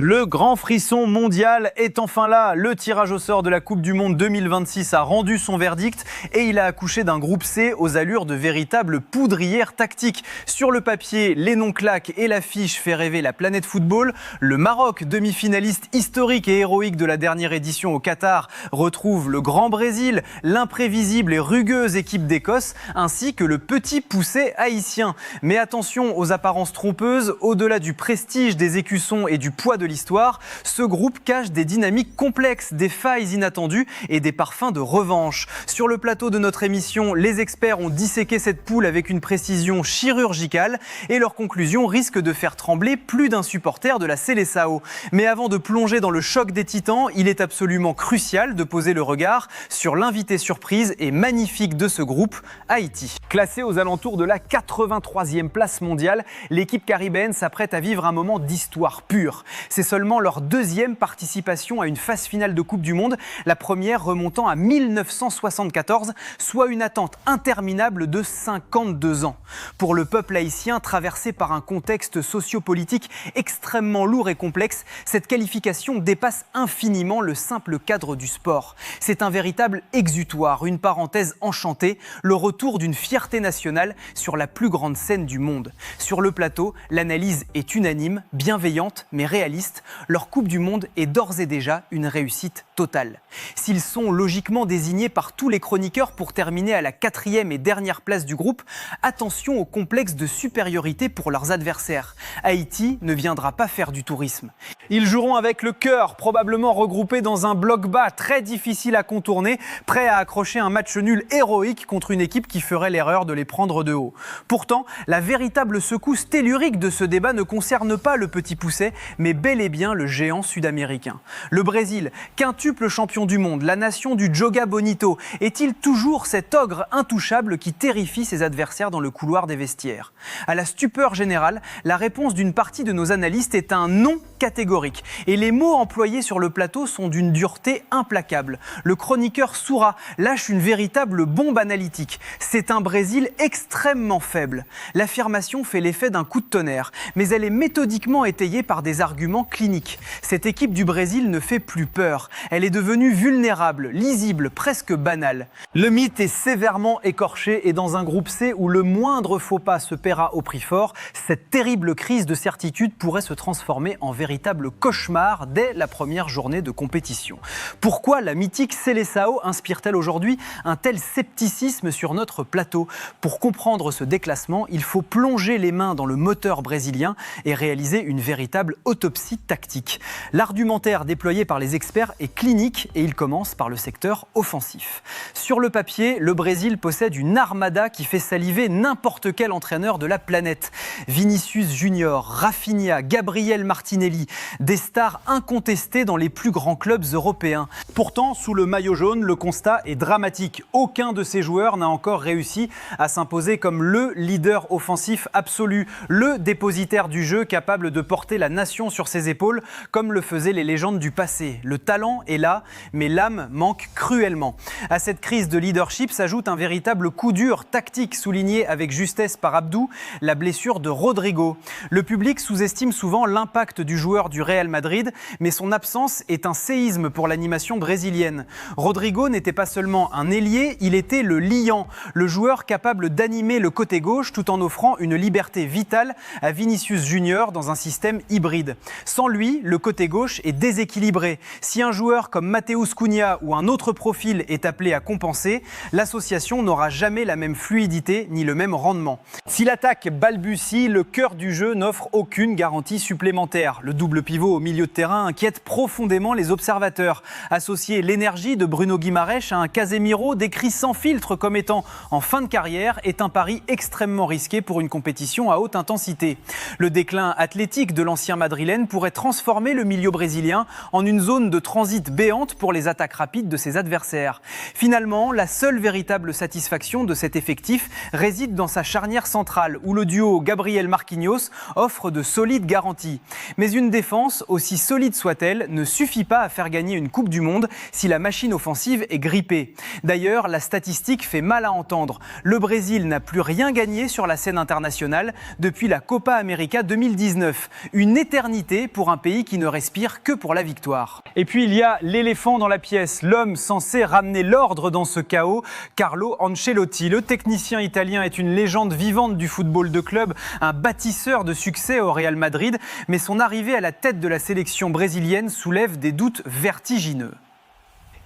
Le grand frisson mondial est enfin là. Le tirage au sort de la Coupe du Monde 2026 a rendu son verdict et il a accouché d'un groupe C aux allures de véritables poudrières tactiques. Sur le papier, les noms claquent et l'affiche fait rêver la planète football. Le Maroc, demi-finaliste historique et héroïque de la dernière édition au Qatar, retrouve le Grand Brésil, l'imprévisible et rugueuse équipe d'Écosse, ainsi que le petit poussé haïtien. Mais attention aux apparences trompeuses, au-delà du prestige des écussons et du poids de l'histoire, ce groupe cache des dynamiques complexes, des failles inattendues et des parfums de revanche. Sur le plateau de notre émission, les experts ont disséqué cette poule avec une précision chirurgicale et leurs conclusions risquent de faire trembler plus d'un supporter de la Seleção. Mais avant de plonger dans le choc des titans, il est absolument crucial de poser le regard sur l'invité surprise et magnifique de ce groupe, Haïti. Classée aux alentours de la 83e place mondiale, l'équipe caribéenne s'apprête à vivre un moment d'histoire pure. C'est seulement leur deuxième participation à une phase finale de Coupe du Monde, la première remontant à 1974, soit une attente interminable de 52 ans. Pour le peuple haïtien, traversé par un contexte sociopolitique extrêmement lourd et complexe, cette qualification dépasse infiniment le simple cadre du sport. C'est un véritable exutoire, une parenthèse enchantée, le retour d'une fierté nationale sur la plus grande scène du monde. Sur le plateau, l'analyse est unanime, bienveillante mais réaliste. Leur Coupe du Monde est d'ores et déjà une réussite totale. S'ils sont logiquement désignés par tous les chroniqueurs pour terminer à la 4e et dernière place du groupe, attention au complexe de supériorité pour leurs adversaires. Haïti ne viendra pas faire du tourisme. Ils joueront avec le cœur, probablement regroupés dans un bloc bas très difficile à contourner, prêts à accrocher un match nul héroïque contre une équipe qui ferait l'erreur de les prendre de haut. Pourtant, la véritable secousse tellurique de ce débat ne concerne pas le petit pousset, mais bel et bien le géant sud-américain. Le Brésil, quintuple champion du monde, la nation du Joga Bonito, est-il toujours cet ogre intouchable qui terrifie ses adversaires dans le couloir des vestiaires ? À la stupeur générale, la réponse d'une partie de nos analystes est un non catégorique. Et les mots employés sur le plateau sont d'une dureté implacable. Le chroniqueur Soura lâche une véritable bombe analytique. C'est un Brésil extrêmement faible. L'affirmation fait l'effet d'un coup de tonnerre, mais elle est méthodiquement étayée par des arguments cliniques. Cette équipe du Brésil ne fait plus peur. Elle est devenue vulnérable, lisible, presque banale. Le mythe est sévèrement écorché et dans un groupe C où le moindre faux pas se paiera au prix fort, cette terrible crise de certitude pourrait se transformer en véritable cauchemar dès la première journée de compétition. Pourquoi la mythique Seleção inspire-t-elle aujourd'hui un tel scepticisme sur notre plateau ? Pour comprendre ce déclassement, il faut plonger les mains dans le moteur brésilien et réaliser une véritable autopsie tactique. L'argumentaire déployé par les experts est clinique et il commence par le secteur offensif. Sur le papier, le Brésil possède une armada qui fait saliver n'importe quel entraîneur de la planète. Vinicius Junior, Rafinha, Gabriel Martinelli, des stars incontestées dans les plus grands clubs européens. Pourtant, sous le maillot jaune, le constat est dramatique. Aucun de ces joueurs n'a encore réussi à s'imposer comme le leader offensif absolu, le dépositaire du jeu capable de porter la nation sur ses épaules comme le faisaient les légendes du passé. Le talent est là, mais l'âme manque cruellement. À cette crise de leadership s'ajoute un véritable coup dur tactique souligné avec justesse par Abdou, la blessure de Rodrigo. Le public sous-estime souvent l'impact du joueur du Real Madrid, mais son absence est un séisme pour l'animation brésilienne. Rodrigo n'était pas seulement un ailier, il était le liant, le joueur capable d'animer le côté gauche tout en offrant une liberté vitale à Vinicius Junior dans un système hybride. Sans lui, le côté gauche est déséquilibré. Si un joueur comme Matheus Cunha ou un autre profil est appelé à compenser, l'association n'aura jamais la même fluidité ni le même rendement. Si l'attaque balbutie, le cœur du jeu n'offre aucune garantie supplémentaire. Le double pivot au milieu de terrain inquiète profondément les observateurs. Associer l'énergie de Bruno Guimaraes à un Casemiro décrit sans filtre comme étant en fin de carrière est un pari extrêmement risqué pour une compétition à haute intensité. Le déclin athlétique de l'ancien madrilène pourrait transformer le milieu brésilien en une zone de transit béante pour les attaques rapides de ses adversaires. Finalement, la seule véritable satisfaction de cet effectif réside dans sa charnière centrale où le duo Gabriel Marquinhos offre de solides garanties. Mais une une défense, aussi solide soit-elle, ne suffit pas à faire gagner une Coupe du Monde si la machine offensive est grippée. D'ailleurs, la statistique fait mal à entendre. Le Brésil n'a plus rien gagné sur la scène internationale depuis la Copa América 2019. Une éternité pour un pays qui ne respire que pour la victoire. Et puis il y a l'éléphant dans la pièce, l'homme censé ramener l'ordre dans ce chaos, Carlo Ancelotti. Le technicien italien est une légende vivante du football de club, un bâtisseur de succès au Real Madrid, mais son arrivée à la tête de la sélection brésilienne soulève des doutes vertigineux.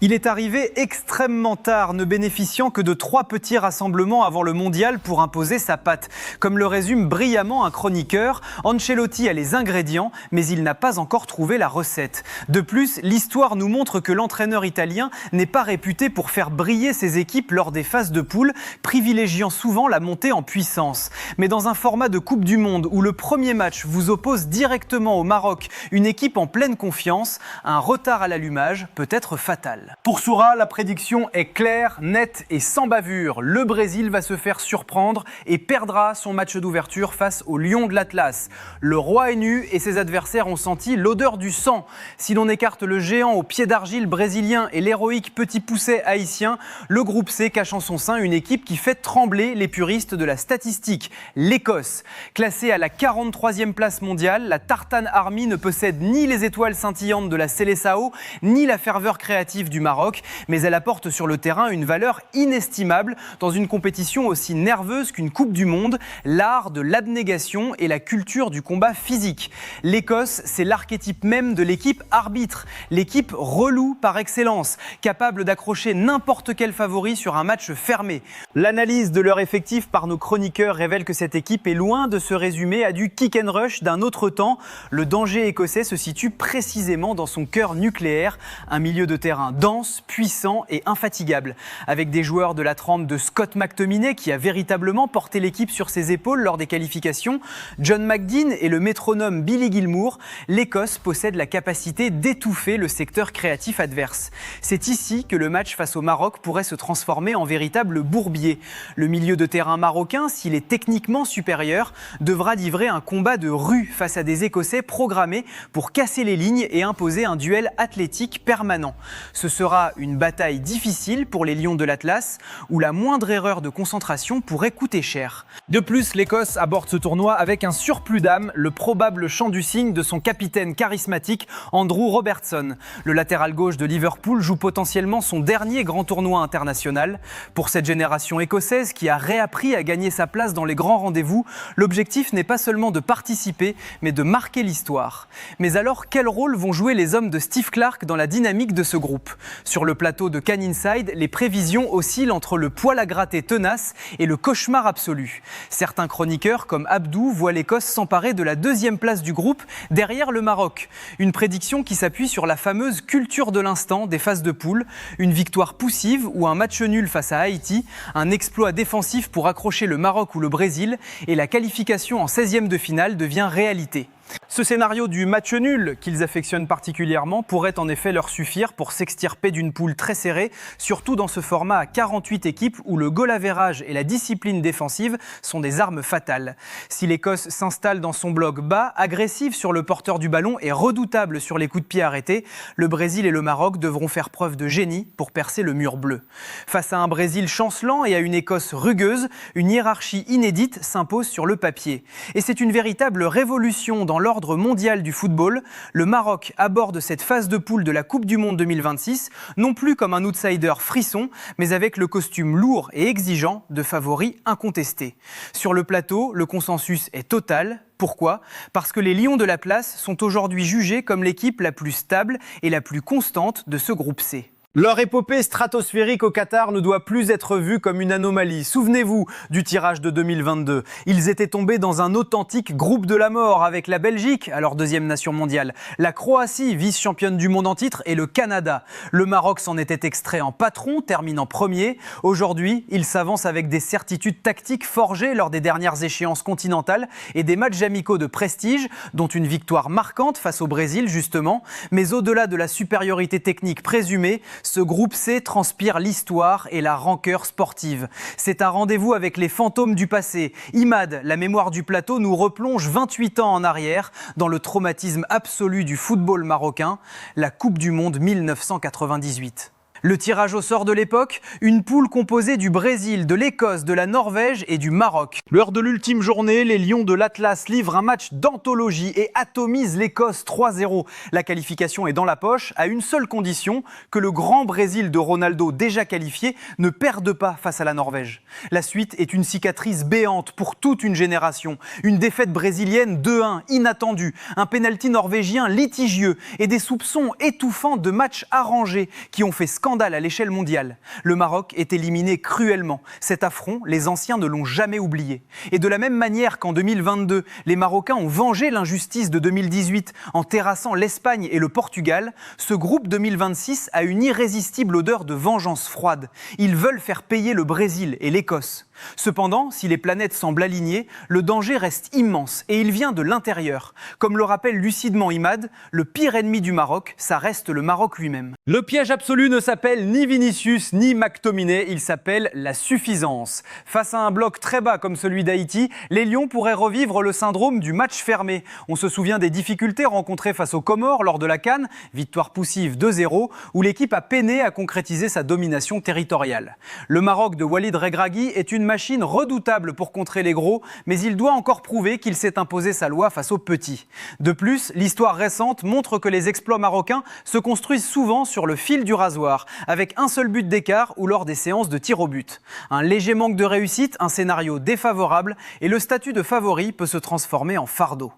Il est arrivé extrêmement tard, ne bénéficiant que de 3 petits rassemblements avant le mondial pour imposer sa patte. Comme le résume brillamment un chroniqueur, Ancelotti a les ingrédients, mais il n'a pas encore trouvé la recette. De plus, l'histoire nous montre que l'entraîneur italien n'est pas réputé pour faire briller ses équipes lors des phases de poule, privilégiant souvent la montée en puissance. Mais dans un format de Coupe du Monde où le premier match vous oppose directement au Maroc, une équipe en pleine confiance, un retard à l'allumage peut être fatal. Pour Soura, la prédiction est claire, nette et sans bavure. Le Brésil va se faire surprendre et perdra son match d'ouverture face au Lion de l'Atlas. Le roi est nu et ses adversaires ont senti l'odeur du sang. Si l'on écarte le géant au pied d'argile brésilien et l'héroïque petit pousset haïtien, le groupe C cache en son sein une équipe qui fait trembler les puristes de la statistique, l'Écosse. Classée à la 43e place mondiale, la Tartane Army ne possède ni les étoiles scintillantes de la Seleção, ni la ferveur créative du Maroc, mais elle apporte sur le terrain une valeur inestimable dans une compétition aussi nerveuse qu'une Coupe du Monde, l'art de l'abnégation et la culture du combat physique. L'Écosse, c'est l'archétype même de l'équipe arbitre, l'équipe relou par excellence, capable d'accrocher n'importe quel favori sur un match fermé. L'analyse de leur effectif par nos chroniqueurs révèle que cette équipe est loin de se résumer à du kick and rush d'un autre temps. Le danger écossais se situe précisément dans son cœur nucléaire, un milieu de terrain dense, puissant et infatigable. Avec des joueurs de la trempe de Scott McTominay qui a véritablement porté l'équipe sur ses épaules lors des qualifications, John McDean et le métronome Billy Gilmour, l'Écosse possède la capacité d'étouffer le secteur créatif adverse. C'est ici que le match face au Maroc pourrait se transformer en véritable bourbier. Le milieu de terrain marocain, s'il est techniquement supérieur, devra livrer un combat de rue face à des Écossais programmés pour casser les lignes et imposer un duel athlétique permanent. Ce sera une bataille difficile pour les Lions de l'Atlas, où la moindre erreur de concentration pourrait coûter cher. De plus, l'Écosse aborde ce tournoi avec un surplus d'âme, le probable chant du cygne de son capitaine charismatique, Andrew Robertson. Le latéral gauche de Liverpool joue potentiellement son dernier grand tournoi international. Pour cette génération écossaise qui a réappris à gagner sa place dans les grands rendez-vous, l'objectif n'est pas seulement de participer, mais de marquer l'histoire. Mais alors, quel rôle vont jouer les hommes de Steve Clarke dans la dynamique de ce groupe ? Sur le plateau de Canningside, les prévisions oscillent entre le poil à gratter tenace et le cauchemar absolu. Certains chroniqueurs, comme Abdou, voient l'Écosse s'emparer de la 2e place du groupe, derrière le Maroc. Une prédiction qui s'appuie sur la fameuse culture de l'instant des phases de poule, une victoire poussive ou un match nul face à Haïti, un exploit défensif pour accrocher le Maroc ou le Brésil, et la qualification en 16e de finale devient réalité. Ce scénario du match nul, qu'ils affectionnent particulièrement, pourrait en effet leur suffire pour s'extirper d'une poule très serrée, surtout dans ce format à 48 équipes où le goal average et la discipline défensive sont des armes fatales. Si l'Écosse s'installe dans son bloc bas, agressive sur le porteur du ballon et redoutable sur les coups de pied arrêtés, le Brésil et le Maroc devront faire preuve de génie pour percer le mur bleu. Face à un Brésil chancelant et à une Écosse rugueuse, une hiérarchie inédite s'impose sur le papier. Et c'est une véritable révolution dans l'ordre mondial du football. Le Maroc aborde cette phase de poule de la Coupe du Monde 2026, non plus comme un outsider frisson, mais avec le costume lourd et exigeant de favoris incontestés. Sur le plateau, le consensus est total. Pourquoi ? Parce que les Lions de l'Atlas sont aujourd'hui jugés comme l'équipe la plus stable et la plus constante de ce groupe C. Leur épopée stratosphérique au Qatar ne doit plus être vue comme une anomalie. Souvenez-vous du tirage de 2022. Ils étaient tombés dans un authentique groupe de la mort avec la Belgique, alors 2e nation mondiale, la Croatie, vice-championne du monde en titre, et le Canada. Le Maroc s'en était extrait en patron, terminant premier. Aujourd'hui, ils s'avancent avec des certitudes tactiques forgées lors des dernières échéances continentales et des matchs amicaux de prestige, dont une victoire marquante face au Brésil justement. Mais au-delà de la supériorité technique présumée, Ce groupe C transpire l'histoire et la rancœur sportive. C'est un rendez-vous avec les fantômes du passé. Imad, la mémoire du plateau, nous replonge 28 ans en arrière dans le traumatisme absolu du football marocain, la Coupe du Monde 1998. Le tirage au sort de l'époque, une poule composée du Brésil, de l'Écosse, de la Norvège et du Maroc. L'heure de l'ultime journée, les Lions de l'Atlas livrent un match d'anthologie et atomisent l'Écosse 3-0. La qualification est dans la poche, à une seule condition, que le grand Brésil de Ronaldo, déjà qualifié, ne perde pas face à la Norvège. La suite est une cicatrice béante pour toute une génération. Une défaite brésilienne 2-1, inattendue, un pénalty norvégien litigieux et des soupçons étouffants de matchs arrangés qui ont fait scandale à l'échelle mondiale. Le Maroc est éliminé cruellement. Cet affront, les anciens ne l'ont jamais oublié. Et de la même manière qu'en 2022, les Marocains ont vengé l'injustice de 2018 en terrassant l'Espagne et le Portugal, ce groupe 2026 a une irrésistible odeur de vengeance froide. Ils veulent faire payer le Brésil et l'Écosse. Cependant, si les planètes semblent alignées, le danger reste immense et il vient de l'intérieur. Comme le rappelle lucidement Imad, le pire ennemi du Maroc, ça reste le Maroc lui-même. Le piège absolu ne s'appelle ni Vinicius ni McTominay, il s'appelle la suffisance. Face à un bloc très bas comme celui d'Haïti, les Lions pourraient revivre le syndrome du match fermé. On se souvient des difficultés rencontrées face aux Comores lors de la CAN, victoire poussive 2-0, où l'équipe a peiné à concrétiser sa domination territoriale. Le Maroc de Walid Regragui est une machine redoutable pour contrer les gros, mais il doit encore prouver qu'il s'est imposé sa loi face aux petits. De plus, l'histoire récente montre que les exploits marocains se construisent souvent sur le fil du rasoir, avec un seul but d'écart ou lors des séances de tir au but. Un léger manque de réussite, un scénario défavorable, et le statut de favori peut se transformer en fardeau.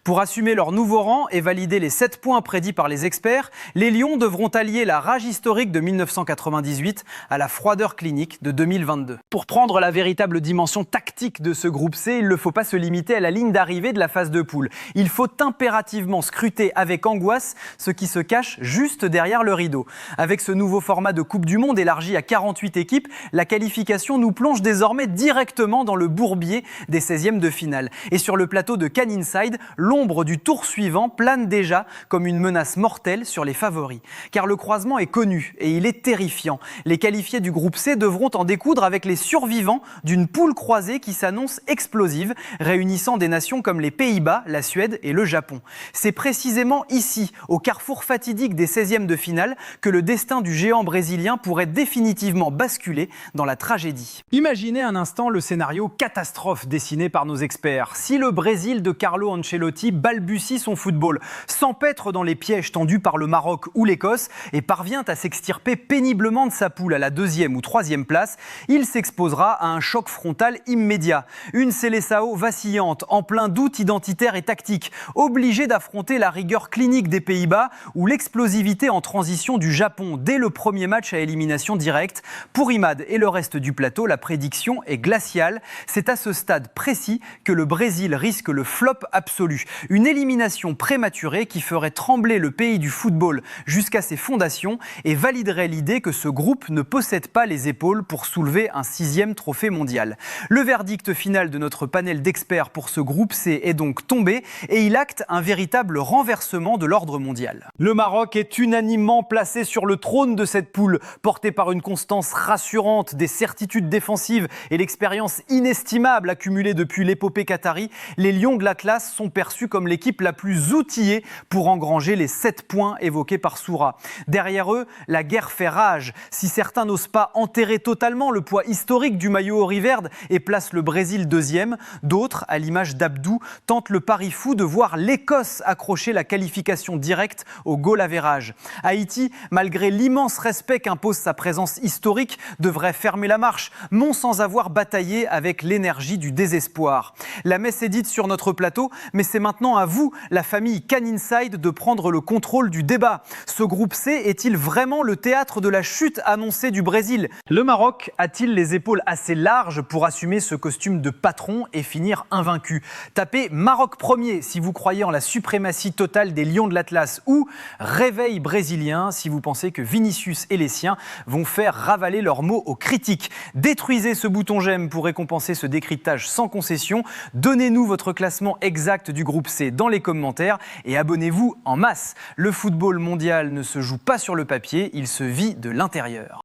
Pour assumer leur nouveau rang et valider les 7 points prédits par les experts, les Lions devront allier la rage historique de 1998 à la froideur clinique de 2022. Pour prendre la véritable dimension tactique de ce groupe C, il ne faut pas se limiter à la ligne d'arrivée de la phase de poule. Il faut impérativement scruter avec angoisse ce qui se cache juste derrière le rideau. Avec ce nouveau format de Coupe du Monde élargi à 48 équipes, la qualification nous plonge désormais directement dans le bourbier des 16e de finale. Et sur le plateau de Can Inside, l'ombre du tour suivant plane déjà comme une menace mortelle sur les favoris. Car le croisement est connu et il est terrifiant. Les qualifiés du groupe C devront en découdre avec les survivants d'une poule croisée qui s'annonce explosive, réunissant des nations comme les Pays-Bas, la Suède et le Japon. C'est précisément ici, au carrefour fatidique des 16e de finale, que le destin du géant brésilien pourrait définitivement basculer dans la tragédie. Imaginez un instant le scénario catastrophe dessiné par nos experts. Si le Brésil de Carlo Ancelotti balbutie son football, s'empêtre dans les pièges tendus par le Maroc ou l'Écosse et parvient à s'extirper péniblement de sa poule à la 2e ou 3e place, il s'exposera à un choc frontal immédiat. Une Seleção vacillante, en plein doute identitaire et tactique, obligée d'affronter la rigueur clinique des Pays-Bas ou l'explosivité en transition du Japon dès le premier match à élimination directe. Pour Imad et le reste du plateau, la prédiction est glaciale. C'est à ce stade précis que le Brésil risque le flop absolu. Une élimination prématurée qui ferait trembler le pays du football jusqu'à ses fondations et validerait l'idée que ce groupe ne possède pas les épaules pour soulever un 6e trophée mondial. Le verdict final de notre panel d'experts pour ce groupe C est donc tombé et il acte un véritable renversement de l'ordre mondial. Le Maroc est unanimement placé sur le trône de cette poule, porté par une constance rassurante, des certitudes défensives et l'expérience inestimable accumulée depuis l'épopée qatari. Les Lions de l'Atlas sont perçus comme l'équipe la plus outillée pour engranger les 7 points évoqués par Soura. Derrière eux, la guerre fait rage. Si certains n'osent pas enterrer totalement le poids historique du maillot auriverde et placent le Brésil 2e, d'autres, à l'image d'Abdou, tentent le pari fou de voir l'Écosse accrocher la qualification directe au goal average. Haïti, malgré l'immense respect qu'impose sa présence historique, devrait fermer la marche, non sans avoir bataillé avec l'énergie du désespoir. La messe est dite sur notre plateau, mais c'est maintenant à vous, la famille Can Inside, de prendre le contrôle du débat. Ce groupe C est-il vraiment le théâtre de la chute annoncée du Brésil? Le Maroc a-t-il les épaules assez larges pour assumer ce costume de patron et finir invaincu? Tapez Maroc premier si vous croyez en la suprématie totale des Lions de l'Atlas ou réveil brésilien si vous pensez que Vinicius et les siens vont faire ravaler leurs mots aux critiques. Détruisez ce bouton j'aime pour récompenser ce décryptage sans concession. Donnez-nous votre classement exact l'acte du groupe C dans les commentaires et abonnez-vous en masse. Le football mondial ne se joue pas sur le papier, il se vit de l'intérieur.